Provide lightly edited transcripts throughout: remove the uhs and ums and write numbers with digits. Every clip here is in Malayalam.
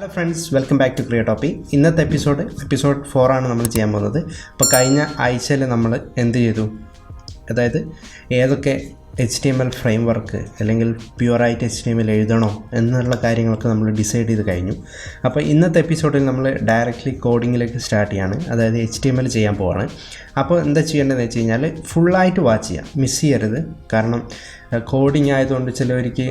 Hello friends, welcome back to ക്രിയേറ്റോപ്പി. ഇന്നത്തെ എപ്പിസോഡ് 4 ആണ് നമ്മൾ ചെയ്യാൻ പോകുന്നത്. അപ്പോൾ കഴിഞ്ഞ ആഴ്ചയിൽ നമ്മൾ എന്ത് ചെയ്തു, അതായത് ഏതൊക്കെ HTML ഫ്രെയിം വർക്ക് അല്ലെങ്കിൽ പ്യുവറായിട്ട് HTML എഴുതണോ എന്നുള്ള കാര്യങ്ങളൊക്കെ നമ്മൾ ഡിസൈഡ് ചെയ്ത് കഴിഞ്ഞു. അപ്പോൾ ഇന്നത്തെ എപ്പിസോഡിൽ നമ്മൾ ഡയറക്റ്റ്ലി കോഡിങ്ങിലേക്ക് സ്റ്റാർട്ട് ചെയ്യാണ്, അതായത് HTML ചെയ്യാൻ പോവാണ്. അപ്പോൾ എന്താ ചെയ്യേണ്ടതെന്ന് വെച്ച് കഴിഞ്ഞാൽ ഫുള്ളായിട്ട് വാച്ച് ചെയ്യാം, മിസ് ചെയ്യരുത്. കാരണം കോഡിങ് ആയതുകൊണ്ട് ചിലവർക്ക്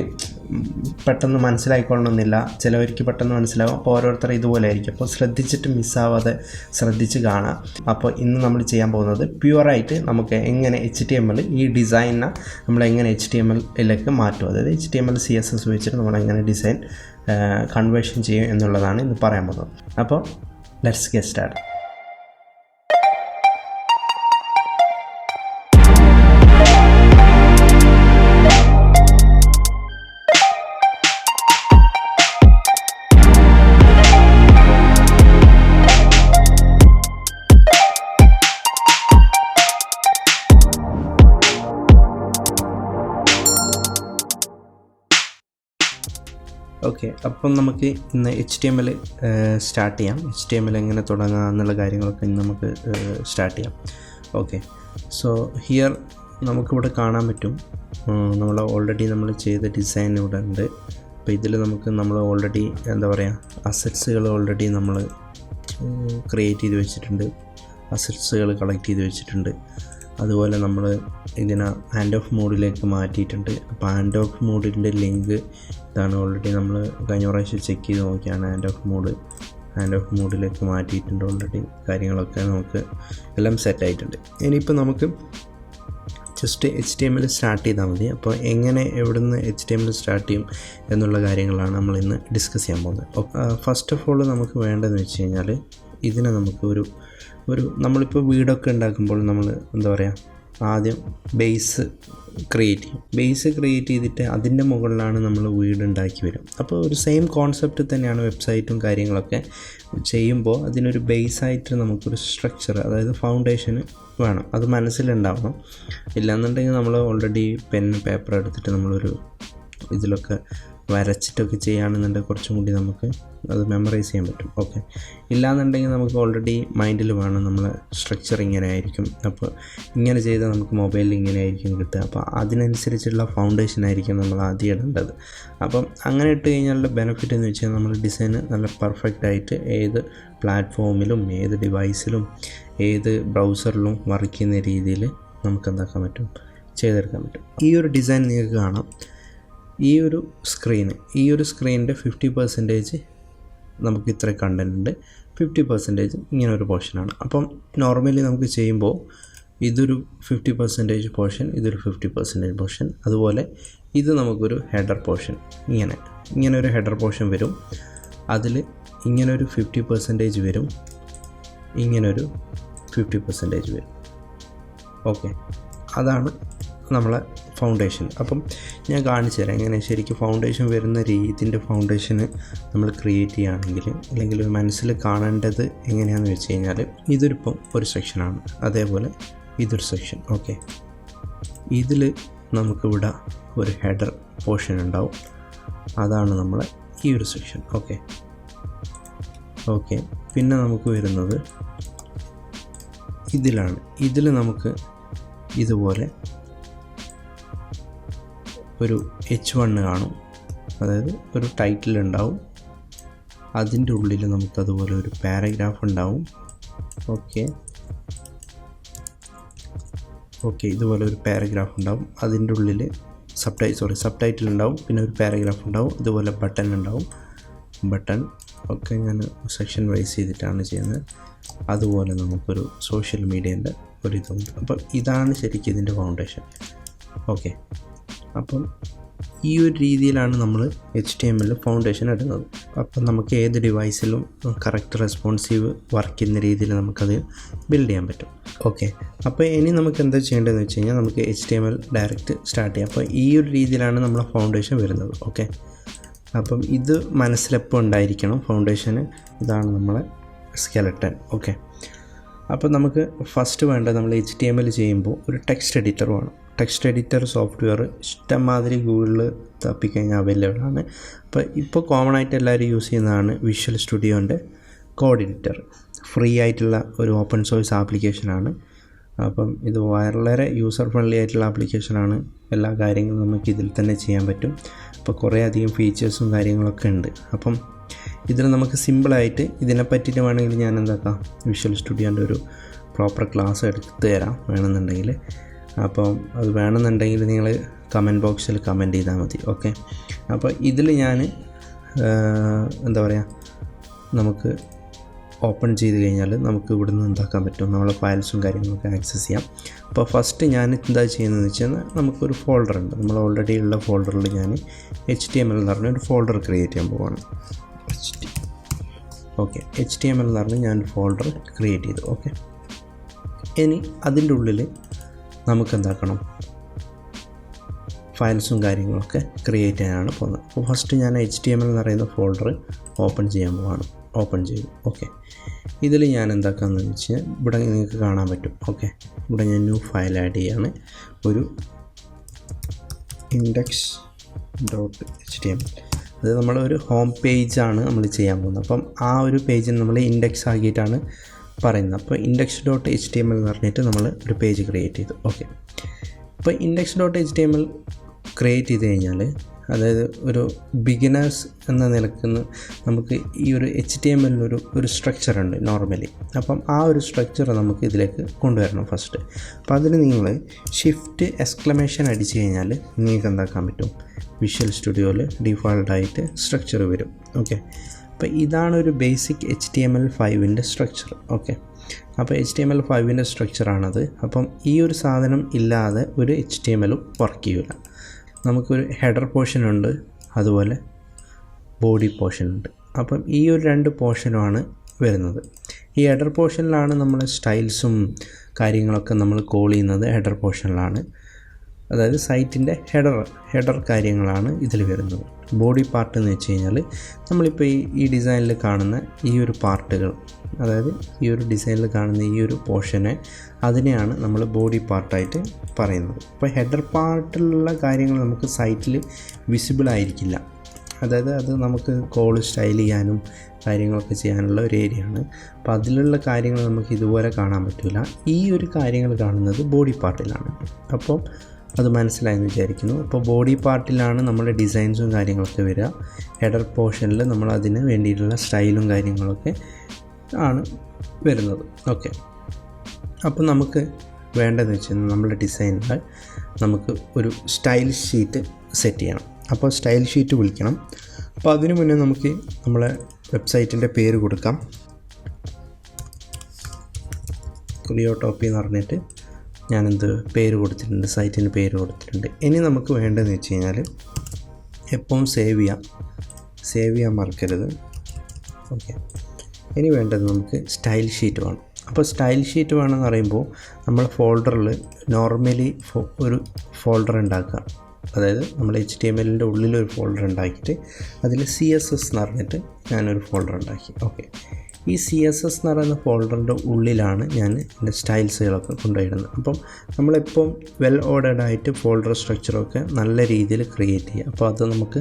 പെട്ടെന്ന് മനസ്സിലായിക്കൊള്ളണമെന്നില്ല, ചിലവർക്ക് പെട്ടെന്ന് മനസ്സിലാവും. അപ്പോൾ ഓരോരുത്തർ ഇതുപോലെ ആയിരിക്കും. അപ്പോൾ ശ്രദ്ധിച്ചിട്ട് മിസ്സാവാതെ ശ്രദ്ധിച്ച് കാണാം. അപ്പോൾ ഇന്ന് നമ്മൾ ചെയ്യാൻ പോകുന്നത് പ്യുവറായിട്ട് നമുക്ക് എങ്ങനെ HTML ഈ ഡിസൈനിനെ നമ്മളെങ്ങനെ HTML-ലേക്ക് മാറ്റും, അതായത് HTML CSS വെച്ചിട്ട് നമ്മളെങ്ങനെ ഡിസൈൻ കൺവേർഷൻ ചെയ്യും എന്നുള്ളതാണ് ഇന്ന് പറയാൻ പോകുന്നത്. അപ്പോൾ ലെറ്റ്സ് ഗെറ്റ് സ്റ്റാർട്ട്. ഓക്കെ, അപ്പം നമുക്ക് ഇന്ന് HTML സ്റ്റാർട്ട് ചെയ്യാം. HTML എങ്ങനെ തുടങ്ങാം എന്നുള്ള കാര്യങ്ങളൊക്കെ ഇന്ന് നമുക്ക് സ്റ്റാർട്ട് ചെയ്യാം. ഓക്കെ, സോ ഹിയർ നമുക്കിവിടെ കാണാൻ പറ്റും നമ്മൾ ഓൾറെഡി നമ്മൾ ചെയ്ത ഡിസൈൻ ഇവിടെ ഉണ്ട്. അപ്പോൾ ഇതിൽ നമ്മൾ ഓൾറെഡി എന്താ പറയുക, അസറ്റ്സുകൾ ഓൾറെഡി നമ്മൾ ക്രിയേറ്റ് ചെയ്ത് വെച്ചിട്ടുണ്ട്, അസറ്റ്സുകൾ കളക്ട് ചെയ്ത് വെച്ചിട്ടുണ്ട്. അതുപോലെ നമ്മൾ ഇതിനെ ഹാൻഡ് ഓഫ് മോഡിലേക്ക് മാറ്റിയിട്ടുണ്ട്. അപ്പോൾ ഹാൻഡ് ഓഫ് മോഡിൻ്റെ ലിങ്ക് ഇതാണ്. ഓൾറെഡി നമ്മൾ കഴിഞ്ഞ പ്രാവശ്യം ചെക്ക് ചെയ്ത് നോക്കിയാണ് ഹാൻഡ് ഓഫ് മോഡിലേക്ക് മാറ്റിയിട്ടുണ്ട്. ഓൾറെഡി കാര്യങ്ങളൊക്കെ നമുക്ക് എല്ലാം സെറ്റായിട്ടുണ്ട്. ഇനിയിപ്പോൾ നമുക്ക് ജസ്റ്റ് HTML സ്റ്റാർട്ട് ചെയ്താൽ മതി. അപ്പോൾ എങ്ങനെ എവിടുന്ന് HTML സ്റ്റാർട്ട് ചെയ്യും എന്നുള്ള കാര്യങ്ങളാണ് നമ്മൾ ഇന്ന് ഡിസ്കസ് ചെയ്യാൻ പോകുന്നത്. ഫസ്റ്റ് ഓഫ് ഓൾ നമുക്ക് വേണ്ടതെന്ന് വെച്ച് കഴിഞ്ഞാൽ ഇതിനെ നമുക്ക് ഒരു നമ്മളിപ്പോൾ വീടൊക്കെ ഉണ്ടാക്കുമ്പോൾ നമ്മൾ എന്താ പറയുക, ആദ്യം ബേസ് ക്രിയേറ്റ് ചെയ്യും. ബേസ് ക്രിയേറ്റ് ചെയ്തിട്ട് അതിൻ്റെ മുകളിലാണ് നമ്മൾ വീടുണ്ടാക്കി വരും. അപ്പോൾ ഒരു സെയിം കോൺസെപ്റ്റ് തന്നെയാണ് വെബ്സൈറ്റും കാര്യങ്ങളൊക്കെ ചെയ്യുമ്പോൾ അതിനൊരു ബേസായിട്ട് നമുക്കൊരു സ്ട്രക്ചർ, അതായത് ഫൗണ്ടേഷന് വേണം. അത് മനസ്സിലുണ്ടാവണം. ഇല്ലാന്നുണ്ടെങ്കിൽ നമ്മൾ ഓൾറെഡി പെൻ പേപ്പർ എടുത്തിട്ട് നമ്മളൊരു ഇതിലൊക്കെ വരച്ചിട്ടൊക്കെ ചെയ്യുകയാണെന്നുണ്ടെങ്കിൽ കുറച്ചും കൂടി നമുക്ക് അത് മെമ്മറൈസ് ചെയ്യാൻ പറ്റും. ഓക്കെ, ഇല്ലാന്നുണ്ടെങ്കിൽ നമുക്ക് ഓൾറെഡി മൈൻഡിൽ വേണം നമ്മളെ സ്ട്രക്ചർ ഇങ്ങനെ ആയിരിക്കും. അപ്പോൾ ഇങ്ങനെ ചെയ്താൽ നമുക്ക് മൊബൈലിൽ ഇങ്ങനെ ആയിരിക്കും കിട്ടുക. അപ്പോൾ അതിനനുസരിച്ചുള്ള ഫൗണ്ടേഷൻ ആയിരിക്കും നമ്മൾ ആദ്യം ഇടേണ്ടത്. അപ്പം അങ്ങനെ ഇട്ട് കഴിഞ്ഞാലുള്ള ബെനിഫിറ്റ് എന്ന് വെച്ചാൽ നമ്മൾ ഡിസൈന് നല്ല പെർഫെക്റ്റ് ആയിട്ട് ഏത് പ്ലാറ്റ്ഫോമിലും ഏത് ഡിവൈസിലും ഏത് ബ്രൗസറിലും വർക്ക് ചെയ്യുന്ന രീതിയിൽ നമുക്ക് എന്താക്കാൻ പറ്റും, ചെയ്തെടുക്കാൻ പറ്റും. ഈ ഒരു ഡിസൈൻ നിങ്ങൾക്ക് കാണാം. ഈ ഒരു സ്ക്രീനിൻ്റെ 50% നമുക്ക് ഇത്ര കണ്ടൻറ്റ് ഉണ്ട്, 50% ഇങ്ങനെ ഒരു പോർഷനാണ്. അപ്പം നോർമലി നമുക്ക് ചെയ്യുമ്പോൾ ഇതൊരു 50% പോർഷൻ, ഇതൊരു 50% പോർഷൻ. അതുപോലെ ഇത് നമുക്കൊരു ഹെഡർ പോർഷൻ, ഇങ്ങനെ ഒരു ഹെഡർ പോർഷൻ വരും. അതിൽ ഇങ്ങനൊരു 50% വരും, ഇങ്ങനൊരു 50% വരും. ഓക്കെ, അതാണ് നമ്മളെ ഫൗണ്ടേഷൻ. അപ്പം ഞാൻ കാണിച്ചു തരാം എങ്ങനെ ശരിക്കും ഫൗണ്ടേഷൻ വരുന്ന ഇതിൻ്റെ ഫൗണ്ടേഷന് നമ്മൾ ക്രിയേറ്റ് ചെയ്യുകയാണെങ്കിൽ, അല്ലെങ്കിൽ ഒരു മനസ്സിൽ കാണേണ്ടത് എങ്ങനെയാണെന്ന് വെച്ച് കഴിഞ്ഞാൽ ഇതൊരിപ്പം ഒരു സെക്ഷനാണ്, അതേപോലെ ഇതൊരു സെക്ഷൻ. ഓക്കെ, ഇതിൽ നമുക്കിവിടെ ഒരു ഹെഡർ പോർഷൻ ഉണ്ടാവും, അതാണ് നമ്മളെ ഈ ഒരു സെക്ഷൻ. ഓക്കെ, പിന്നെ നമുക്ക് വരുന്നത് ഇതിലാണ്. ഇതിൽ നമുക്ക് ഇതുപോലെ ഒരു H1 കാണും, അതായത് ഒരു ടൈറ്റിൽ ഉണ്ടാവും. അതിൻ്റെ ഉള്ളിൽ നമുക്കതുപോലെ ഒരു പാരഗ്രാഫ് ഉണ്ടാവും. ഓക്കെ, ഇതുപോലെ ഒരു പാരഗ്രാഫ് ഉണ്ടാവും. അതിൻ്റെ ഉള്ളിൽ സബ് ടൈറ്റിൽ ഉണ്ടാവും, പിന്നെ ഒരു പാരഗ്രാഫ് ഉണ്ടാവും. ഇതുപോലെ ബട്ടൺ ഉണ്ടാവും. ഒക്കെ ഞാൻ സെക്ഷൻ വൈസ് ചെയ്തിട്ടാണ് ചെയ്യുന്നത്. അതുപോലെ നമുക്കൊരു സോഷ്യൽ മീഡിയേൻ്റെ ഒരു ഇതുണ്ട്. അപ്പം ഇതാണ് ശരിക്കും ഇതിൻ്റെ ഫൗണ്ടേഷൻ. ഓക്കെ, അപ്പം ഈ ഒരു രീതിയിലാണ് നമ്മൾ HTML ഫൗണ്ടേഷൻ ഇടുന്നത്. അപ്പം നമുക്ക് ഏത് ഡിവൈസിലും കറക്റ്റ് റെസ്പോൺസീവ് വർക്ക് ചെയ്യുന്ന രീതിയിൽ നമുക്കത് ബിൽഡ് ചെയ്യാൻ പറ്റും. ഓക്കെ, അപ്പോൾ ഇനി നമുക്ക് എന്താ ചെയ്യേണ്ടതെന്ന് വെച്ച് കഴിഞ്ഞാൽ നമുക്ക് HTML ഡയറക്റ്റ് സ്റ്റാർട്ട് ചെയ്യാം. അപ്പോൾ ഈ ഒരു രീതിയിലാണ് നമ്മളെ ഫൗണ്ടേഷൻ വരുന്നത്. ഓക്കെ, അപ്പം ഇത് മനസ്സിലെപ്പോൾ ഉണ്ടായിരിക്കണം ഫൗണ്ടേഷന്. ഇതാണ് നമ്മളെ സ്കെലട്ടൺ. ഓക്കെ, അപ്പോൾ നമുക്ക് ഫസ്റ്റ് വേണ്ടത് നമ്മൾ HTML ചെയ്യുമ്പോൾ ഒരു ടെക്സ്റ്റ് എഡിറ്റർ വേണം. ടെക്സ്റ്റ് എഡിറ്റർ സോഫ്റ്റ്വെയർ ഇഷ്ടംമാതിരി ഗൂഗിളിൽ തപ്പിക്കഴിഞ്ഞാൽ അവൈലബിൾ ആണ്. ഇപ്പോൾ കോമൺ ആയിട്ട് എല്ലാവരും യൂസ് ചെയ്യുന്നതാണ് വിഷ്വൽ സ്റ്റുഡിയോൻ്റെ കോഡ് എഡിറ്റർ. ഫ്രീ ആയിട്ടുള്ള ഒരു ഓപ്പൺ സോഴ്സ് ആപ്ലിക്കേഷനാണ്. അപ്പം ഇത് വളരെ യൂസർ ഫ്രണ്ട്ലി ആയിട്ടുള്ള ആപ്ലിക്കേഷനാണ്. എല്ലാ കാര്യങ്ങളും നമുക്ക് ഇതിൽ തന്നെ ചെയ്യാൻ പറ്റും. അപ്പോൾ കുറേ അധികം ഫീച്ചേഴ്സും കാര്യങ്ങളൊക്കെ ഉണ്ട്. അപ്പം ഇതിൽ നമുക്ക് സിമ്പിളായിട്ട് ഇതിനെ പറ്റിയിട്ട് വേണമെങ്കിൽ ഞാൻ എന്താക്കാം, വിഷ്വൽ സ്റ്റുഡിയോൻ്റെ ഒരു പ്രോപ്പർ ക്ലാസ് എടുത്ത് തരാം വേണമെന്നുണ്ടെങ്കിൽ. അപ്പം അത് വേണമെന്നുണ്ടെങ്കിൽ നിങ്ങൾ കമൻറ്റ് ബോക്സിൽ കമൻറ്റ് ചെയ്താൽ മതി. ഓക്കെ, അപ്പോൾ ഇതിൽ ഞാൻ എന്താ പറയുക, നമുക്ക് ഓപ്പൺ ചെയ്ത് കഴിഞ്ഞാൽ നമുക്ക് ഇവിടുന്ന് എന്താക്കാൻ പറ്റും, നമ്മളെ ഫയൽസും കാര്യങ്ങളൊക്കെ ആക്സസ് ചെയ്യാം. അപ്പോൾ ഫസ്റ്റ് ഞാൻ എന്താ ചെയ്യുന്നതെന്ന് വെച്ചാൽ, നമുക്കൊരു ഫോൾഡർ ഉണ്ട്. നമ്മൾ ഓൾറെഡി ഉള്ള ഫോൾഡറിൽ ഞാൻ HTML എന്ന് പറഞ്ഞ ഒരു ഫോൾഡർ ക്രിയേറ്റ് ചെയ്യാൻ പോവാണ്. ഓക്കെ, HTML എന്ന് പറഞ്ഞ് ഞാൻ ഫോൾഡർ ക്രിയേറ്റ് ചെയ്തു. ഓക്കെ, ഇനി അതിൻ്റെ ഉള്ളിൽ നമുക്ക് എന്താക്കണം, ഫയൽസും കാര്യങ്ങളൊക്കെ ക്രിയേറ്റ് ചെയ്യാനാണ് പോകുന്നത്. അപ്പോൾ ഫസ്റ്റ് ഞാൻ HTML എന്ന് പറയുന്ന ഫോൾഡർ ഓപ്പൺ ചെയ്യാൻ പോവാണ്. ഓപ്പൺ ചെയ്തു. ഓക്കെ, ഇതിൽ ഞാൻ എന്താക്കാമെന്ന് വെച്ചാൽ ഇവിടെ നിങ്ങൾക്ക് കാണാൻ പറ്റും. ഓക്കെ, ഇവിടെ ഞാൻ ന്യൂ ഫയൽ ആഡ് ചെയ്യാണ്. ഒരു index.html, അത് നമ്മളൊരു ഹോം പേജാണ് നമ്മൾ ചെയ്യാൻ പോകുന്നത്. അപ്പം ആ ഒരു പേജിൽ നമ്മൾ ഇൻഡെക്സ് ആക്കിയിട്ടാണ് പറയുന്നത്. അപ്പോൾ index.html എന്ന് പറഞ്ഞിട്ട് നമ്മൾ ഒരു പേജ് ക്രിയേറ്റ് ചെയ്തു. ഓക്കെ, അപ്പോൾ index.html ക്രിയേറ്റ് ചെയ്ത് കഴിഞ്ഞാൽ, അതായത് ഒരു ബിഗിനേഴ്സ് എന്ന നിലക്ക് നമുക്ക് ഈ ഒരു HTML ഒരു സ്ട്രക്ചർ ഉണ്ട് നോർമലി. അപ്പം ആ ഒരു സ്ട്രക്ചർ നമുക്ക് ഇതിലേക്ക് കൊണ്ടുവരണം ഫസ്റ്റ്. അപ്പോൾ അതിന് നിങ്ങൾ ഷിഫ്റ്റ് ! അടിച്ചു കഴിഞ്ഞാൽ നിങ്ങൾക്ക് എന്താക്കാൻ പറ്റും, വിഷ്വൽ സ്റ്റുഡിയോയിൽ ഡിഫോൾട്ടായിട്ട് സ്ട്രക്ചർ വരും. ഓക്കെ, അപ്പോൾ ഇതാണ് ഒരു ബേസിക് HTML5ൻ്റെ സ്ട്രക്ചർ. ഓക്കെ, അപ്പോൾ HTML5ൻ്റെ സ്ട്രക്ചറാണത്. അപ്പം ഈ ഒരു സാധനം ഇല്ലാതെ ഒരു HTML വർക്ക് ചെയ്യില്ല. നമുക്കൊരു ഹെഡർ പോർഷനുണ്ട്, അതുപോലെ ബോഡി പോർഷനുണ്ട്. അപ്പം ഈ ഒരു 2 പോർഷനുമാണ് വരുന്നത്. ഈ ഹെഡർ പോർഷനിലാണ് നമ്മൾ കാര്യങ്ങളൊക്കെ നമ്മൾ കോൾ ചെയ്യുന്നത് ഹെഡർ പോർഷനിലാണ്. അതായത് സൈറ്റിൻ്റെ ഹെഡർ കാര്യങ്ങളാണ് ഇതിൽ വരുന്നത്. ബോഡി പാർട്ട് എന്ന് വെച്ച് കഴിഞ്ഞാൽ നമ്മളിപ്പോൾ ഈ ഡിസൈനിൽ കാണുന്ന ഈ ഒരു പാർട്ടുകൾ, അതായത് ഈ ഒരു ഡിസൈനിൽ കാണുന്ന ഈ ഒരു പോർഷനെ, അതിനെയാണ് നമ്മൾ ബോഡി പാർട്ടായിട്ട് പറയുന്നത്. അപ്പോൾ ഹെഡർ പാർട്ടിലുള്ള കാര്യങ്ങൾ നമുക്ക് സൈറ്റിൽ വിസിബിൾ ആയിരിക്കില്ല. അതായത് അത് നമുക്ക് കോൾ സ്റ്റൈൽ ചെയ്യാനും കാര്യങ്ങളൊക്കെ ചെയ്യാനുള്ള ഒരു ഏരിയയാണ്. അപ്പോൾ അതിലുള്ള കാര്യങ്ങൾ നമുക്ക് ഇതുപോലെ കാണാൻ പറ്റില്ല. ഈ ഒരു കാര്യങ്ങൾ കാണുന്നത് ബോഡി പാർട്ടിലാണ്. അപ്പോൾ അത് മനസ്സിലായെന്ന് വിചാരിക്കുന്നു. അപ്പോൾ ബോഡി പാർട്ടിലാണ് നമ്മുടെ ഡിസൈൻസും കാര്യങ്ങളൊക്കെ വരിക. ഹെഡർ പോർഷനിൽ നമ്മൾ അതിന് വേണ്ടിയിട്ടുള്ള സ്റ്റൈലും കാര്യങ്ങളൊക്കെ ആണ് വരുന്നത്. ഓക്കെ, അപ്പോൾ നമുക്ക് വേണ്ടതെന്ന് വെച്ചാൽ നമ്മുടെ ഡിസൈനിൽ നമുക്ക് ഒരു സ്റ്റൈൽ ഷീറ്റ് സെറ്റ് ചെയ്യണം. അപ്പോൾ സ്റ്റൈൽ ഷീറ്റ് വിളിക്കണം. അപ്പോൾ അതിനു മുന്നേ നമുക്ക് നമ്മളെ വെബ്സൈറ്റിൻ്റെ പേര് കൊടുക്കാം. ക്രിയോടോപ്പി എന്ന് പറഞ്ഞിട്ട് ഞാനെന്ത് പേര് കൊടുത്തിട്ടുണ്ട്, സൈറ്റിന് പേര് കൊടുത്തിട്ടുണ്ട്. ഇനി നമുക്ക് വേണ്ടതെന്ന് വെച്ച് കഴിഞ്ഞാൽ, എപ്പോഴും സേവ് ചെയ്യാൻ മറക്കരുത്. ഓക്കെ, ഇനി വേണ്ടത് നമുക്ക് സ്റ്റൈൽ ഷീറ്റ് വേണം. അപ്പോൾ സ്റ്റൈൽ ഷീറ്റ് വേണമെന്ന് പറയുമ്പോൾ നമ്മൾ ഫോൾഡറിൽ നോർമലി ഒരു ഫോൾഡർ ഉണ്ടാക്കുക. അതായത് നമ്മൾ HTMLൻ്റെ ഉള്ളിലൊരു ഫോൾഡർ ഉണ്ടാക്കിയിട്ട് അതിൽ CSS എന്ന് പറഞ്ഞിട്ട് ഞാനൊരു ഫോൾഡർ ഉണ്ടാക്കി. ഓക്കെ, ഈ CSS എന്ന് പറയുന്ന ഫോൾഡറിൻ്റെ ഉള്ളിലാണ് ഞാൻ എൻ്റെ സ്റ്റൈൽസുകളൊക്കെ കൊണ്ടുപോയിടുന്നത്. അപ്പം നമ്മളെപ്പം വെൽ ഓർഡേർഡ് ആയിട്ട് ഫോൾഡർ സ്ട്രക്ചറൊക്കെ നല്ല രീതിയിൽ ക്രിയേറ്റ് ചെയ്യുക. അപ്പോൾ അത് നമുക്ക്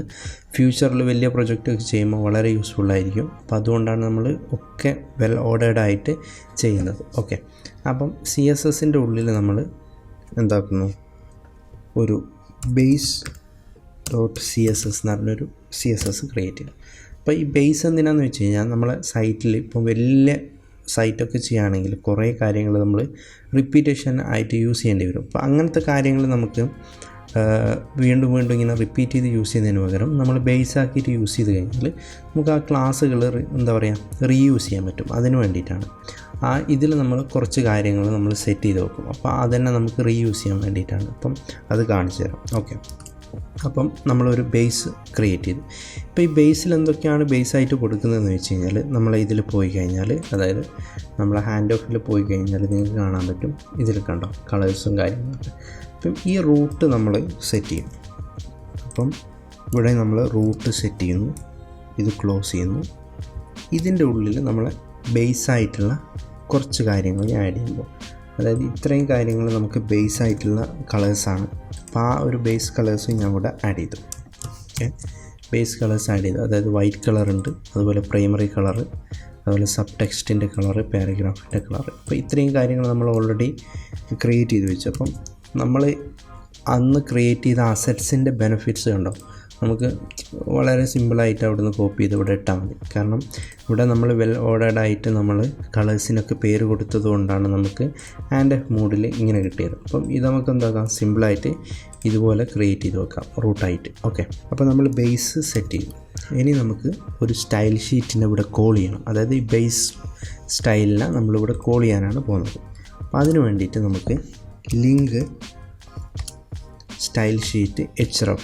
ഫ്യൂച്ചറിൽ വലിയ പ്രൊജക്റ്റൊക്കെ ചെയ്യുമ്പോൾ വളരെ യൂസ്ഫുള്ളായിരിക്കും. അപ്പോൾ അതുകൊണ്ടാണ് നമ്മൾ ഒക്കെ വെൽ ഓർഡേർഡ് ആയിട്ട് ചെയ്യുന്നത്. ഓക്കെ, അപ്പം CSSൻ്റെ ഉള്ളിൽ നമ്മൾ എന്താക്കുന്നു, ഒരു base.css എന്ന് പറഞ്ഞൊരു CSS ക്രിയേറ്റ് ചെയ്യും. അപ്പോൾ ഈ ബേസ് എന്തിനാണെന്ന് വെച്ച് കഴിഞ്ഞാൽ, നമ്മളെ സൈറ്റിൽ ഇപ്പം വലിയ സൈറ്റൊക്കെ ചെയ്യുകയാണെങ്കിൽ കുറേ കാര്യങ്ങൾ നമ്മൾ റിപ്പീറ്റേഷൻ ആയിട്ട് യൂസ് ചെയ്യേണ്ടി വരും. അപ്പോൾ അങ്ങനത്തെ കാര്യങ്ങൾ നമുക്ക് വീണ്ടും ഇങ്ങനെ റിപ്പീറ്റ് ചെയ്ത് യൂസ് ചെയ്യുന്നതിന് പകരം നമ്മൾ ബേസ് ആക്കിയിട്ട് യൂസ് ചെയ്ത് കഴിഞ്ഞാൽ നമുക്ക് ആ ക്ലാസ്സുകൾ എന്താ പറയുക, റീയൂസ് ചെയ്യാൻ പറ്റും. അതിന് വേണ്ടിയിട്ടാണ് ഇതിൽ നമ്മൾ കുറച്ച് കാര്യങ്ങൾ നമ്മൾ സെറ്റ് ചെയ്ത് വെക്കും. അപ്പോൾ അതന്നെ നമുക്ക് റീയൂസ് ചെയ്യാൻ വേണ്ടിയിട്ടാണ്. അപ്പം അത് കാണിച്ചു തരാം. ഓക്കെ, അപ്പം നമ്മളൊരു ബേസ് ക്രിയേറ്റ് ചെയ്തു. ഇപ്പോൾ ഈ ബേസിൽ എന്തൊക്കെയാണ് ബേസായിട്ട് കൊടുക്കുന്നതെന്ന് വെച്ച് കഴിഞ്ഞാൽ, നമ്മൾ ഇതിൽ പോയി കഴിഞ്ഞാൽ, അതായത് നമ്മൾ ഹാൻഡ് ഓഫിൽ പോയി കഴിഞ്ഞാൽ നിങ്ങൾക്ക് കാണാൻ പറ്റും, ഇതിൽ കണ്ടോ കളേഴ്സും കാര്യങ്ങളൊക്കെ. അപ്പം ഈ റൂട്ട് നമ്മൾ സെറ്റ് ചെയ്യും. അപ്പം ഇവിടെ നമ്മൾ റൂട്ട് സെറ്റ് ചെയ്യുന്നു, ഇത് ക്ലോസ് ചെയ്യുന്നു. ഇതിൻ്റെ ഉള്ളിൽ നമ്മൾ ബേസായിട്ടുള്ള കുറച്ച് കാര്യങ്ങൾ ഞാൻ ആഡ് ചെയ്യുമ്പോൾ, അതായത് ഇത്രയും കാര്യങ്ങൾ നമുക്ക് ബേസ് ആയിട്ടുള്ള കളേഴ്സാണ്. അപ്പോൾ ആ ഒരു ബേസ് കളേഴ്സ് ഞാൻ ഇവിടെ ആഡ് ചെയ്തു. ഓക്കെ, ബേസ് കളേഴ്സ് ആഡ് ചെയ്തു. അതായത് വൈറ്റ് കളറുണ്ട്, അതുപോലെ പ്രൈമറി കളറ്, അതുപോലെ സബ് ടെക്സ്റ്റിൻ്റെ കളറ്, പാരഗ്രാഫിൻ്റെ കളറ്. അപ്പോൾ ഇത്രയും കാര്യങ്ങൾ നമ്മൾ ഓൾറെഡി ക്രിയേറ്റ് ചെയ്ത് വെച്ചു. അപ്പം നമ്മൾ അന്ന് ക്രിയേറ്റ് ചെയ്ത അസറ്റ്സിൻ്റെ ബെനിഫിറ്റ്സ് കണ്ടോ, നമുക്ക് വളരെ സിമ്പിളായിട്ട് അവിടെ നിന്ന് കോപ്പി ചെയ്ത് ഇവിടെ ഇട്ടാൽ മതി. കാരണം ഇവിടെ നമ്മൾ വെൽ ഓർഡേർഡ് ആയിട്ട് നമ്മൾ കളേഴ്സിനൊക്കെ പേര് കൊടുത്തത് കൊണ്ടാണ് നമുക്ക് ആൻഡ് എഫ് മോഡിൽ ഇങ്ങനെ കിട്ടിയത്. അപ്പം ഇത് നമുക്ക് എന്താക്കാം, സിമ്പിളായിട്ട് ഇതുപോലെ ക്രിയേറ്റ് ചെയ്ത് വെക്കാം റൂട്ടായിട്ട്. ഓക്കെ, അപ്പോൾ നമ്മൾ ബേസ് സെറ്റ് ചെയ്യും. ഇനി നമുക്ക് ഒരു സ്റ്റൈൽ ഷീറ്റിനെ ഇവിടെ കോൾ ചെയ്യണം. അതായത് ഈ ബേസ് സ്റ്റൈലിനെ നമ്മളിവിടെ കോൾ ചെയ്യാനാണ് പോകുന്നത്. അപ്പോൾ അതിന് വേണ്ടിയിട്ട് നമുക്ക് ലിങ്ക് സ്റ്റൈൽ ഷീറ്റ് href,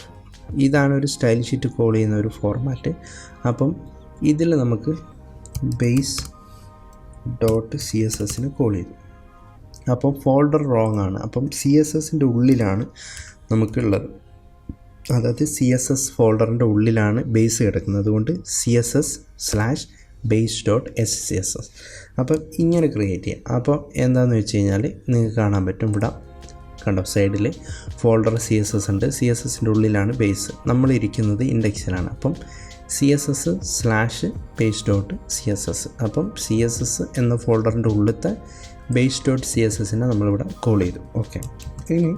ഇതാണ് ഒരു സ്റ്റൈൽ ഷീറ്റ് കോൾ ചെയ്യുന്ന ഒരു ഫോർമാറ്റ്. അപ്പം ഇതിൽ നമുക്ക് ബേസ് .css കോൾ ചെയ്തു. അപ്പം ഫോൾഡർ റോങ് ആണ്. അപ്പം CSSൻ്റെ ഉള്ളിലാണ് നമുക്കുള്ളത്. അതായത് CSS ഫോൾഡറിൻ്റെ ഉള്ളിലാണ് ബേസ് കിടക്കുന്നത്. അതുകൊണ്ട് css/base.scs. അപ്പം ഇങ്ങനെ ക്രിയേറ്റ് ചെയ്യാം. അപ്പം എന്താണെന്ന് വെച്ച് കഴിഞ്ഞാൽ നിങ്ങൾക്ക് കാണാൻ പറ്റും ഇവിടെ കണ്ടോ, സൈഡിൽ ഫോൾഡർ CSS ഉണ്ട്. CSSൻ്റെ ഉള്ളിലാണ് ബേസ്. നമ്മളിരിക്കുന്നത് ഇൻഡെക്സിലാണ്. അപ്പം css/base.css. അപ്പം CSS എന്ന ഫോൾഡറിൻ്റെ ഉള്ളിലത്തെ base.cssനെ നമ്മളിവിടെ കോൾ ചെയ്തു. ഓക്കെ, ഇനി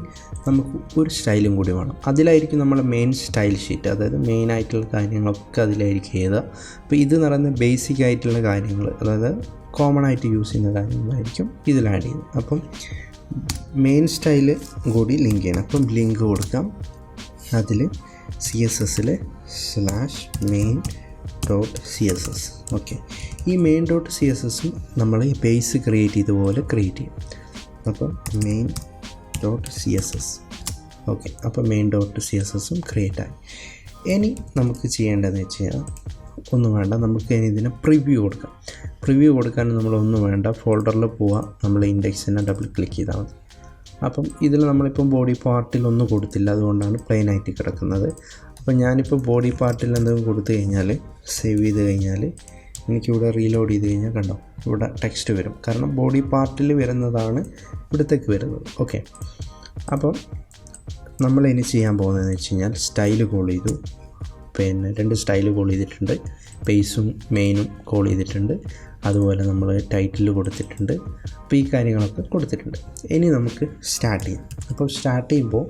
നമുക്ക് ഒരു സ്റ്റൈലും കൂടി വേണം. അതിലായിരിക്കും നമ്മളെ മെയിൻ സ്റ്റൈൽ ഷീറ്റ്, അതായത് മെയിനായിട്ടുള്ള കാര്യങ്ങളൊക്കെ അതിലായിരിക്കും എഴുതുക. അപ്പോൾ ഇത് എന്ന് പറയുന്നത് ബേസിക് ആയിട്ടുള്ള കാര്യങ്ങൾ, അതായത് കോമൺ ആയിട്ട് യൂസ് ചെയ്യുന്ന കാര്യങ്ങളായിരിക്കും ഇതിൽ ആഡ് ചെയ്യുന്നത്. അപ്പം മെയിൻ സ്റ്റൈല് കൂടി ലിങ്ക് ചെയ്യണം. അപ്പം ലിങ്ക് കൊടുക്കാം. അതിൽ CSSൽ /main.css. ഓക്കെ, ഈ main.cssഉം നമ്മൾ ഈ ബേസ് ക്രിയേറ്റ് ചെയ്ത പോലെ ക്രിയേറ്റ് ചെയ്യും. അപ്പം main.css. ഓക്കെ, അപ്പോൾ main.cssഉം ക്രിയേറ്റ് ആയി. ഇനി നമുക്ക് ചെയ്യേണ്ടതെന്ന് വെച്ച് കഴിഞ്ഞാൽ ഒന്നും വേണ്ട, നമുക്ക് ഇനി ഇതിനെ പ്രിവ്യൂ കൊടുക്കാം. പ്രിവ്യൂ കൊടുക്കാൻ നമ്മളൊന്നും വേണ്ട, ഫോൾഡറിൽ പോവാം, നമ്മൾ ഇൻഡെക്സിനെ ഡബിൾ ക്ലിക്ക് ചെയ്താൽ മതി. അപ്പം ഇതിൽ നമ്മളിപ്പം ബോഡി പാർട്ടിലൊന്നും കൊടുത്തില്ല, അതുകൊണ്ടാണ് പ്ലെയിൻ ആയിട്ട് കിടക്കുന്നത്. അപ്പം ഞാനിപ്പോൾ ബോഡി പാർട്ടിൽ എന്തെങ്കിലും കൊടുത്തു കഴിഞ്ഞാൽ, സേവ് ചെയ്ത് കഴിഞ്ഞാൽ, എനിക്കിവിടെ റീലോഡ് ചെയ്ത് കഴിഞ്ഞാൽ കണ്ടോ ഇവിടെ ടെക്സ്റ്റ് വരും. കാരണം ബോഡി പാർട്ടിൽ വരുന്നതാണ് ഇവിടത്തേക്ക് വരുന്നത്. ഓക്കെ, അപ്പം നമ്മളിനി ചെയ്യാൻ പോകുന്നതെന്ന് വെച്ച് കഴിഞ്ഞാൽ സ്റ്റൈൽ കോൾ ചെയ്തു. പിന്നെ 2 സ്റ്റൈല് കോൾ ചെയ്തിട്ടുണ്ട്, ബേസും മെയിനും കോൾ ചെയ്തിട്ടുണ്ട്, അതുപോലെ നമ്മൾ ടൈറ്റിൽ കൊടുത്തിട്ടുണ്ട്. അപ്പോൾ ഈ കാര്യങ്ങളൊക്കെ കൊടുത്തിട്ടുണ്ട്. ഇനി നമുക്ക് സ്റ്റാർട്ട് ചെയ്യാം. അപ്പോൾ സ്റ്റാർട്ട് ചെയ്യുമ്പോൾ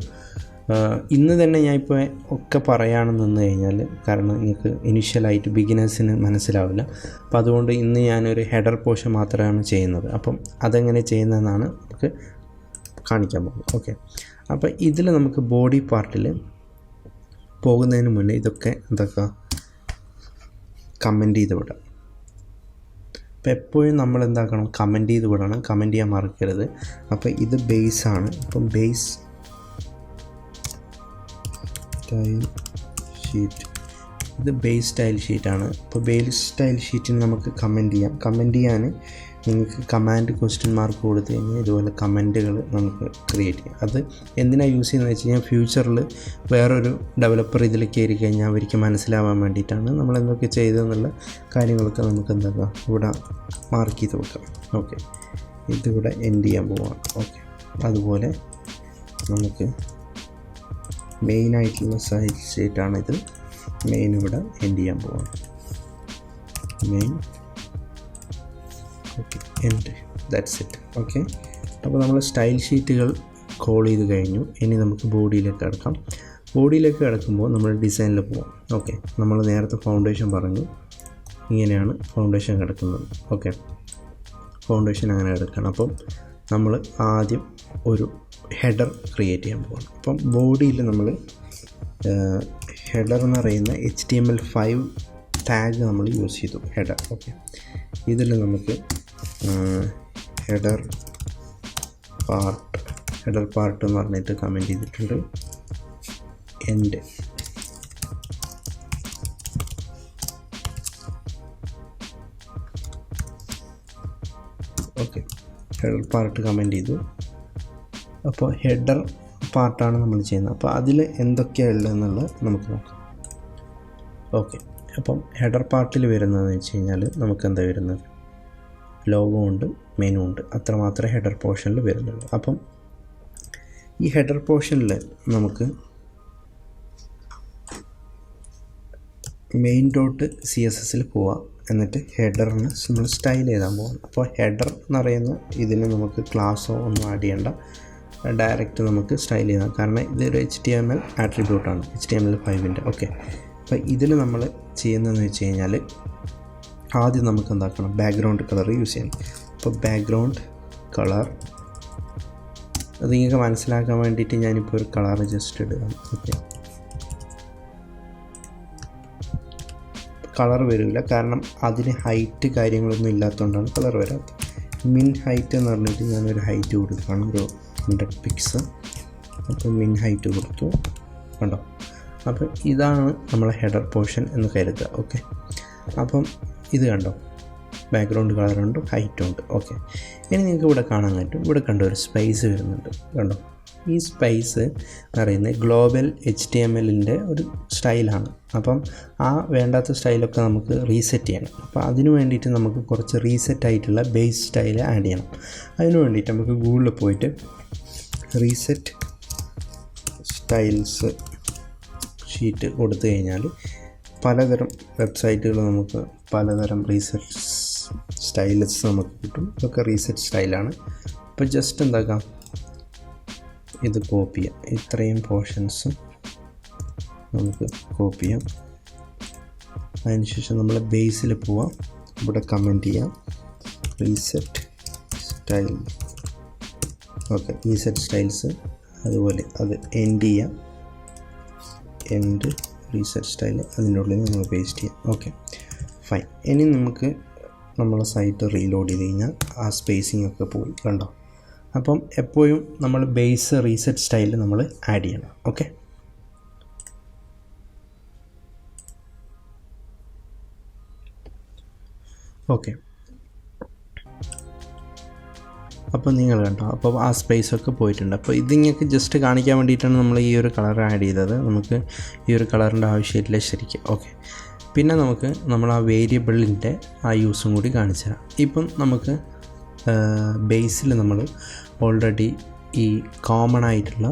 ഇന്ന് തന്നെ ഞാൻ ഇപ്പോൾ ഒക്കെ പറയാണെന്ന് നിന്ന് കഴിഞ്ഞാൽ, കാരണം നിങ്ങൾക്ക് ഇനിഷ്യലായിട്ട് ബിഗിനേഴ്സിന് മനസ്സിലാവില്ല. അപ്പോൾ അതുകൊണ്ട് ഇന്ന് ഞാനൊരു ഹെഡർ പോർഷൻ മാത്രമാണ് ചെയ്യുന്നത്. അപ്പം അതെങ്ങനെ ചെയ്യുന്നതെന്നാണ് നമുക്ക് കാണിക്കാൻ പോകുന്നത്. ഓക്കെ, അപ്പോൾ ഇതിൽ നമുക്ക് ബോഡി പാർട്ടിൽ പോകുന്നതിന് മുന്നേ ഇതൊക്കെ എന്തൊക്കെ കമൻറ്റ് ചെയ്ത് വിടാം. അപ്പോൾ എപ്പോഴും നമ്മൾ എന്താക്കണം, കമൻറ്റ് ചെയ്ത് വിടണം, കമൻറ്റ് ചെയ്യാൻ മറക്കരുത്. അപ്പോൾ ഇത് ബേസാണ്. അപ്പം ബേസ് സ്റ്റൈൽ ഷീറ്റ്, ഇത് ബേസ് സ്റ്റൈൽ ഷീറ്റാണ്. അപ്പോൾ ബേസ് സ്റ്റൈൽ ഷീറ്റിന് നമുക്ക് കമൻറ്റ് ചെയ്യാം. കമൻറ്റ് ചെയ്യാൻ നിങ്ങൾക്ക് കമാൻഡ് !മാർക്ക് കൊടുത്തു കഴിഞ്ഞാൽ ഇതുപോലെ കമൻറ്റുകൾ നമുക്ക് ക്രിയേറ്റ് ചെയ്യാം. അത് എന്തിനാണ് യൂസ് ചെയ്യുന്നത് വെച്ച് കഴിഞ്ഞാൽ, ഫ്യൂച്ചറിൽ വേറൊരു ഡെവലപ്പർ ഇതിൽ കയറി കഴിഞ്ഞാൽ അവർക്ക് മനസ്സിലാവാൻ വേണ്ടിയിട്ടാണ് നമ്മൾ എന്തൊക്കെ ചെയ്തതെന്നുള്ള കാര്യങ്ങളൊക്കെ നമുക്ക് എന്താക്കാം ഇവിടെ മാർക്ക് ചെയ്ത് വെക്കാം. ഓക്കെ, ഇതിവിടെ എൻഡ് ചെയ്യാൻ പോവാണ്. ഓക്കെ, അതുപോലെ നമുക്ക് മെയിനായിട്ടുള്ള സ്റ്റൈൽ ഷീറ്റാണിത്. മെയിൻ ഇവിടെ എൻഡ് ചെയ്യാൻ പോവാണ്. Main. Okay, end, that's it. Okay, അപ്പോൾ നമ്മൾ സ്റ്റൈൽ ഷീറ്റുകൾ കോൾ ചെയ്ത് കഴിഞ്ഞു. ഇനി നമുക്ക് ബോഡിയിലേക്ക് കിടക്കാം. ബോഡിയിലേക്ക് കിടക്കുമ്പോൾ നമ്മൾ ഡിസൈനിൽ പോകാം. ഓക്കെ, നമ്മൾ നേരത്തെ ഫൗണ്ടേഷൻ പറഞ്ഞു, ഇങ്ങനെയാണ് ഫൗണ്ടേഷൻ കിടക്കുന്നത്. ഓക്കെ, ഫൗണ്ടേഷൻ അങ്ങനെ കിടക്കണം. അപ്പം നമ്മൾ ആദ്യം ഒരു ഹെഡർ ക്രിയേറ്റ് ചെയ്യാൻ പോകണം. അപ്പം ബോഡിയിൽ നമ്മൾ ഹെഡർ എന്ന് പറയുന്ന HTML5 ടാഗ് നമ്മൾ യൂസ് ചെയ്തു, ഹെഡർ. ഓക്കെ, ഇതിൽ നമുക്ക് ഹെഡർ പാർട്ട് എന്ന് പറഞ്ഞിട്ട് കമൻറ്റ് ചെയ്തിട്ടുണ്ട്. End. Okay, header part comment ചെയ്തു. അപ്പോൾ ഹെഡർ പാർട്ടാണ് നമ്മൾ ചെയ്യുന്നത്. അപ്പോൾ അതിൽ എന്തൊക്കെയാണ് ഉള്ളതെന്നുള്ളത് നമുക്ക് നോക്കാം. ഓക്കെ, അപ്പം ഹെഡർ പാർട്ടിൽ വരുന്നതെന്ന് വെച്ച് കഴിഞ്ഞാൽ നമുക്ക് എന്താ വരുന്നത്, ലോഗോ ഉണ്ട്, മെനു ഉണ്ട്. അത്ര മാത്രമേ ഹെഡർ പോർഷനിൽ വരുന്നുള്ളൂ. അപ്പം ഈ ഹെഡർ പോർഷനിൽ നമുക്ക് main.css പോവാം. എന്നിട്ട് ഹെഡറിന് നമ്മൾ സ്റ്റൈൽ ചെയ്താൽ പോകാം. അപ്പോൾ ഹെഡർ എന്ന് പറയുന്ന ഇതിന് നമുക്ക് ക്ലാസ്സോ ഒന്നും ആഡ് ചെയ്യേണ്ട, ഡയറക്റ്റ് നമുക്ക് സ്റ്റൈൽ ചെയ്യാം. കാരണം ഇതൊരു HTML ആട്രിബ്യൂട്ടാണ്, HTML5ൻ്റെ. ഓക്കെ, അപ്പോൾ ഇതിൽ നമ്മൾ ചെയ്യുന്നതെന്ന് വെച്ച് കഴിഞ്ഞാൽ ആദ്യം നമുക്ക് എന്താക്കണം, ബാക്ക്ഗ്രൗണ്ട് കളർ യൂസ് ചെയ്യണം. അപ്പോൾ ബാക്ക്ഗ്രൗണ്ട് കളർ അത് നിങ്ങൾക്ക് മനസ്സിലാക്കാൻ വേണ്ടിയിട്ട് ഞാനിപ്പോൾ ഒരു കളർ ജസ്റ്റ് ഇടുകയാണ്. ഓക്കെ, കളർ വരില്ല, കാരണം അതിന് ഹൈറ്റ് കാര്യങ്ങളൊന്നും ഇല്ലാത്തതുകൊണ്ടാണ് കളർ വരാത്തത്. മിൻ ഹൈറ്റ് എന്ന് പറഞ്ഞിട്ട് ഞാനൊരു ഹൈറ്റ് കൊടുക്കുകയാണ്, ഒരു 100 പിക്സ്. അപ്പോൾ മിൻ ഹൈറ്റ് കൊടുത്തു, കണ്ടോ. അപ്പോൾ ഇതാണ് നമ്മളെ ഹെഡർ പോർഷൻ എന്ന് കരുതുക. ഓക്കെ, അപ്പം ഇത് കണ്ടോ, ബാക്ക്ഗ്രൗണ്ട് കളറുണ്ട്, ഹൈറ്റും ഉണ്ട്. ഓക്കെ, ഇനി നിങ്ങൾക്ക് ഇവിടെ കാണാൻ പറ്റും, ഇവിടെ കണ്ടോ ഒരു സ്പേസ് വരുന്നുണ്ട്, കണ്ടോ. ഈ സ്പേസ് എന്ന് പറയുന്നത് ഗ്ലോബൽ HTMLൻ്റെ ഒരു സ്റ്റൈലാണ്. അപ്പം ആ വേണ്ടാത്ത സ്റ്റൈലൊക്കെ നമുക്ക് റീസെറ്റ് ചെയ്യണം. അപ്പോൾ അതിന് വേണ്ടിയിട്ട് നമുക്ക് കുറച്ച് റീസെറ്റ് ആയിട്ടുള്ള ബേസ് സ്റ്റൈൽ ആഡ് ചെയ്യണം. അതിന് വേണ്ടിയിട്ട് നമുക്ക് ഗൂഗിളിൽ പോയിട്ട് റീസെറ്റ് സ്റ്റൈൽസ് ഷീറ്റ് കൊടുത്തു കഴിഞ്ഞാൽ പലതരം വെബ്സൈറ്റുകൾ നമുക്ക് പലതരം റീസെറ്റ് സ്റ്റൈൽസ് നമുക്ക് കിട്ടും. ഇതൊക്കെ റീസെറ്റ് സ്റ്റൈലാണ്. അപ്പോൾ ജസ്റ്റ് എന്താക്കാം, ഇത് കോപ്പി ചെയ്യാം. ഇത്രയും പോർഷൻസ് നമുക്ക് കോപ്പി ചെയ്യാം. അതിനുശേഷം നമ്മൾ ബേസിൽ പോവാം, ഇവിടെ കമൻറ്റ് ചെയ്യാം reset style. Okay, reset styles, അതുപോലെ അത് എൻഡ് ചെയ്യാം, എൻഡ് റീസെറ്റ് സ്റ്റൈൽ, അതിൻ്റെ ഉള്ളിൽ നമ്മൾ പേസ്റ്റ് ചെയ്യാം. Okay, fine. ഇനി നമുക്ക് നമ്മളെ സൈറ്റ് റീലോഡ് ചെയ്ത് കഴിഞ്ഞാൽ ആ സ്പേസിംഗ് ഒക്കെ പോയി, കണ്ടോ. അപ്പം എപ്പോഴും നമ്മൾ ബേസ് റീസെറ്റ് സ്റ്റൈൽ നമ്മൾ ആഡ് ചെയ്യണം. Okay, okay. അപ്പോൾ നിങ്ങൾ കണ്ടോ, അപ്പോൾ ആ സ്പേസൊക്കെ പോയിട്ടുണ്ട്. അപ്പോൾ ഇതിങ്ങൾക്ക് ജസ്റ്റ് കാണിക്കാൻ വേണ്ടിയിട്ടാണ് നമ്മൾ ഈ ഒരു കളർ ആഡ് ചെയ്തത്. നമുക്ക് ഈ ഒരു കളറിൻ്റെ ആവശ്യമില്ല ശരിക്കും. ഓക്കെ, പിന്നെ നമുക്ക് നമ്മൾ ആ വേരിയബിളിൻ്റെ ആ യൂസും കൂടി കാണിച്ചു തരാം. ഇപ്പം നമുക്ക് ബേസിൽ നമ്മൾ ഓൾറെഡി ഈ കോമൺ ആയിട്ടുള്ള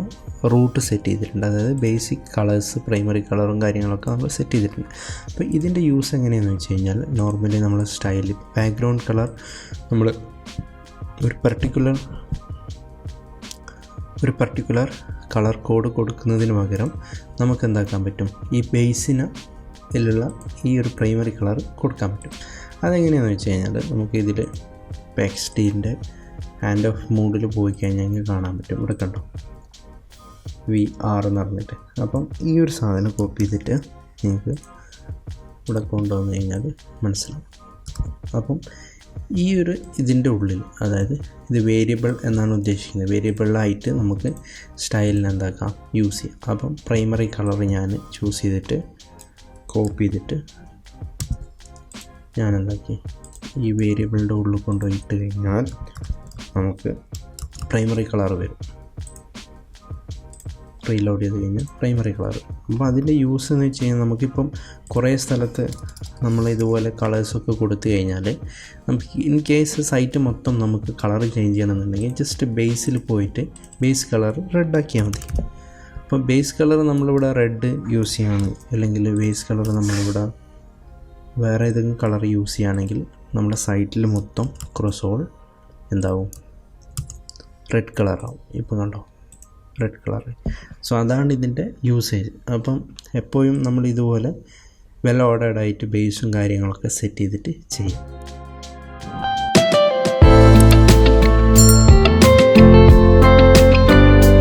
റൂട്ട് സെറ്റ് ചെയ്തിട്ടുണ്ട്. അതായത് ബേസിക് കളേഴ്സ്, പ്രൈമറി കളറും കാര്യങ്ങളൊക്കെ നമ്മൾ സെറ്റ് ചെയ്തിട്ടുണ്ട്. അപ്പോൾ ഇതിൻ്റെ യൂസ് എങ്ങനെയാണെന്ന് വെച്ച് കഴിഞ്ഞാൽ, നോർമലി നമ്മൾ സ്റ്റൈൽ ബാക്ക്ഗ്രൗണ്ട് കളർ നമ്മൾ ഒരു പർട്ടിക്കുലർ കളർ കോഡ് കൊടുക്കുന്നതിന് പകരം നമുക്ക് എന്താക്കാൻ പറ്റും, ഈ ബേസിന് ഇതിലുള്ള ഈ ഒരു പ്രൈമറി കളർ കൊടുക്കാൻ പറ്റും. അതെങ്ങനെയാണെന്ന് വെച്ച് കഴിഞ്ഞാൽ, നമുക്ക് ഇതിൽ XDൻ്റെ ഹാൻഡ് ഓഫ് മൂഡിൽ പോയി കഴിഞ്ഞാൽ നിങ്ങൾക്ക് കാണാൻ പറ്റും. ഇവിടെ കണ്ടോ VR എന്ന് പറഞ്ഞിട്ട്. അപ്പം ഈ ഒരു സാധനം കോപ്പി ചെയ്തിട്ട് നിങ്ങൾക്ക് ഇവിടെ കൊണ്ടുവന്നു കഴിഞ്ഞാൽ മനസ്സിലാവും. അപ്പം ഈ ഒരു ഇതിൻ്റെ ഉള്ളിൽ, അതായത് ഇത് വേരിയബിൾ എന്നാണ് ഉദ്ദേശിക്കുന്നത്, വേരിയബിളായിട്ട് നമുക്ക് സ്റ്റൈലിന് എന്താക്കാം, യൂസ് ചെയ്യാം. അപ്പം പ്രൈമറി കളർ ഞാൻ ചൂസ് ചെയ്തിട്ട് കോപ്പി ചെയ്തിട്ട് ഞാൻ എന്താക്കി, ഈ വേരിയബിളിൻ്റെ ഉള്ളിൽ കൊണ്ടുപോയിട്ട് കഴിഞ്ഞാൽ നമുക്ക് പ്രൈമറി കളർ വരും. റീലോഡ് ചെയ്ത് കഴിഞ്ഞാൽ പ്രൈമറി കളർ. അപ്പോൾ അതിൻ്റെ യൂസ് എന്ന് വെച്ച് കഴിഞ്ഞാൽ, നമുക്കിപ്പം കുറേ സ്ഥലത്ത് നമ്മൾ ഇതുപോലെ കളേഴ്സൊക്കെ കൊടുത്തു കഴിഞ്ഞാൽ, നമുക്ക് ഇൻ കേസ് സൈറ്റ് മൊത്തം നമുക്ക് കളർ ചേഞ്ച് ചെയ്യണമെന്നുണ്ടെങ്കിൽ ജസ്റ്റ് ബേസിൽ പോയിട്ട് ബേസ് കളർ റെഡാക്കിയാൽ മതി. അപ്പോൾ ബേസ് കളർ നമ്മളിവിടെ റെഡ് യൂസ് ചെയ്യുകയാണ്, അല്ലെങ്കിൽ ബേസ് കളർ നമ്മളിവിടെ വേറെ ഏതെങ്കിലും കളർ യൂസ് ചെയ്യുകയാണെങ്കിൽ നമ്മുടെ സൈറ്റിൽ മൊത്തം ക്രോസോൾ എന്താവും, റെഡ് കളറാവും. ഇപ്പോൾ കണ്ടോ, റെഡ് കളർ. സോ അതാണ് ഇതിൻ്റെ യൂസേജ്. അപ്പം എപ്പോഴും നമ്മൾ ഇതുപോലെ വെൽ ഓർഡേർഡ് ആയിട്ട് ബേസും കാര്യങ്ങളൊക്കെ സെറ്റ് ചെയ്തിട്ട് ചെയ്യും.